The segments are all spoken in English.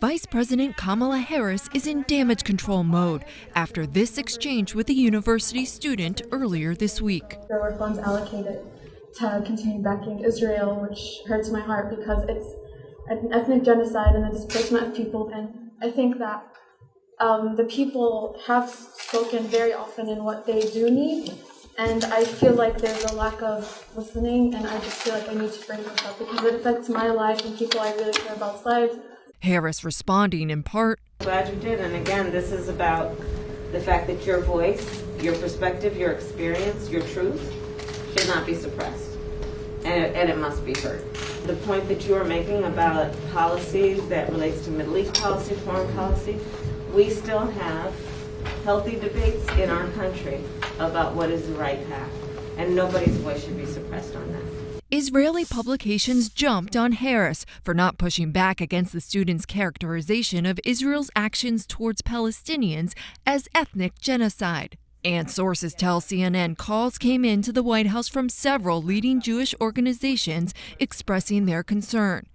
Vice President Kamala Harris is in damage control mode after this exchange with a university student earlier this week. There were funds allocated to continue backing Israel, which hurts my heart because it's an ethnic genocide and a displacement of people. And I think that the people have spoken very often in what they do need. And I feel like there's a lack of listening, and I just feel like I need to bring this up because it affects my life and people I really care about's lives. Harris responding in part, Glad you did, and again, this is about the fact that your voice, your perspective, your experience, your truth should not be suppressed, and it must be heard. The point that you are making about policy that relates to Middle East policy, foreign policy, we still have healthy debates in our country about what is the right path, and nobody's voice should be suppressed on that. Israeli publications jumped on Harris for not pushing back against the student's characterization of Israel's actions towards Palestinians as ethnic genocide. And sources tell CNN calls came into the White House from several leading Jewish organizations expressing their concern.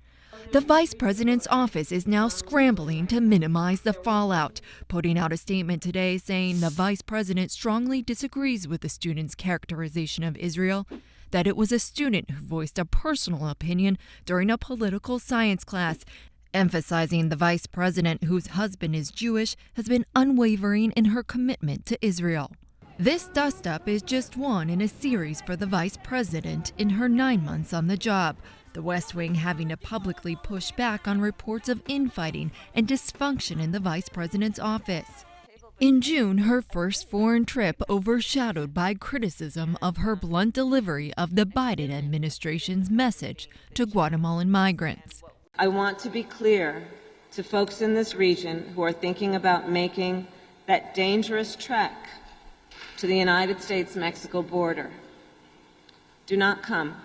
The vice president's office is now scrambling to minimize the fallout, putting out a statement today saying the vice president strongly disagrees with the student's characterization of Israel, that it was a student who voiced a personal opinion during a political science class, emphasizing the vice president, whose husband is Jewish, has been unwavering in her commitment to Israel. This dust-up is just one in a series for the vice president in her 9 months on the job, the West Wing having to publicly push back on reports of infighting and dysfunction in the vice president's office. In June, her first foreign trip overshadowed by criticism of her blunt delivery of the Biden administration's message to Guatemalan migrants. I want to be clear to folks in this region who are thinking about making that dangerous trek to the United States-Mexico border. Do not come.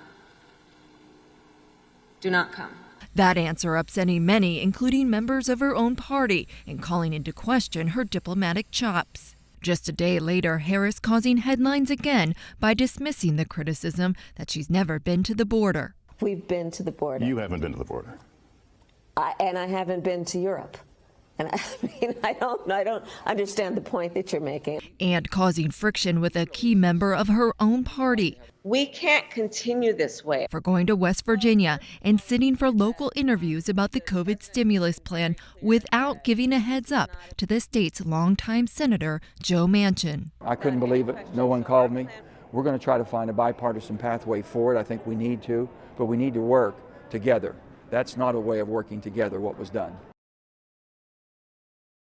Do not come. That answer upsetting many, including members of her own party, and calling into question her diplomatic chops. Just a day later, Harris causing headlines again by dismissing the criticism that she's never been to the border. We've been to the border. You haven't been to the border. And I haven't been to Europe. And I don't understand the point that you're making. And causing friction with a key member of her own party. We can't continue this way. For going to West Virginia and sitting for local interviews about the COVID stimulus plan without giving a heads up to the state's longtime Senator Joe Manchin. I couldn't believe it. No one called me. We're going to try to find a bipartisan pathway forward. I think we need to, but we need to work together. That's not a way of working together, what was done.